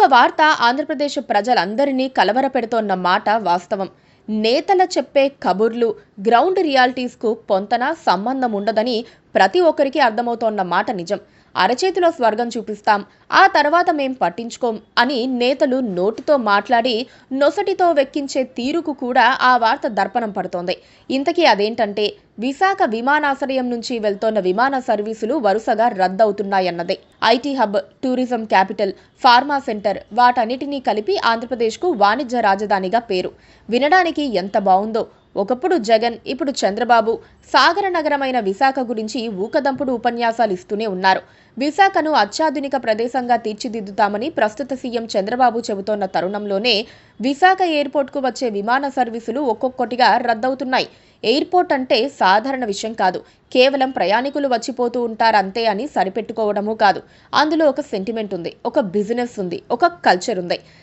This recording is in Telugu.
ఒక వార్త ఆంధ్రప్రదేశ్ ప్రజలందరినీ కలవరపెడుతోన్న మాట వాస్తవం. నేతల చెప్పే కబుర్లు, గ్రౌండ్ రియాలిటీస్‌కు పొంతన సంబంధం ఉండదని ప్రతి ఒక్కరికి అర్థమవుతోన్న మాట నిజం. అరచేతిలో స్వర్గం చూపిస్తాం, ఆ తర్వాత మేం పట్టించుకోం అని నేతలు నోటితో మాట్లాడి నొసటితో వెక్కించే తీరుకు కూడా ఆ వార్త దర్పణం పడుతోంది. ఇంతకీ అదేంటంటే విశాఖ విమానాశ్రయం నుంచి వెళ్తోన్న విమాన సర్వీసులు వరుసగా రద్దవుతున్నాయన్నదే. IT hub, tourism capital, pharma centre వాటన్నిటినీ కలిపి ఆంధ్రప్రదేశ్కు వాణిజ్య రాజధానిగా పేరు. వినడానికి ఎంత బావుందో. ఒకప్పుడు జగన్, ఇప్పుడు చంద్రబాబు సాగర నగరమైన విశాఖ గురించి ఊకదంపుడు ఉపన్యాసాలు ఇస్తూనే ఉన్నారు. విశాఖను అత్యాధునిక ప్రదేశంగా తీర్చిదిద్దుతామని ప్రస్తుత సీఎం చంద్రబాబు చెబుతోన్న తరుణంలోనే విశాఖ ఎయిర్పోర్ట్కు వచ్చే విమాన సర్వీసులు ఒక్కొక్కటిగా రద్దవుతున్నాయి. ఎయిర్పోర్ట్ అంటే సాధారణ విషయం కాదు. కేవలం ప్రయాణికులు వచ్చిపోతూ ఉంటారంతే అని సరిపెట్టుకోవడమూ కాదు. అందులో ఒక సెంటిమెంట్ ఉంది, ఒక బిజినెస్ ఉంది, ఒక కల్చర్ ఉంది.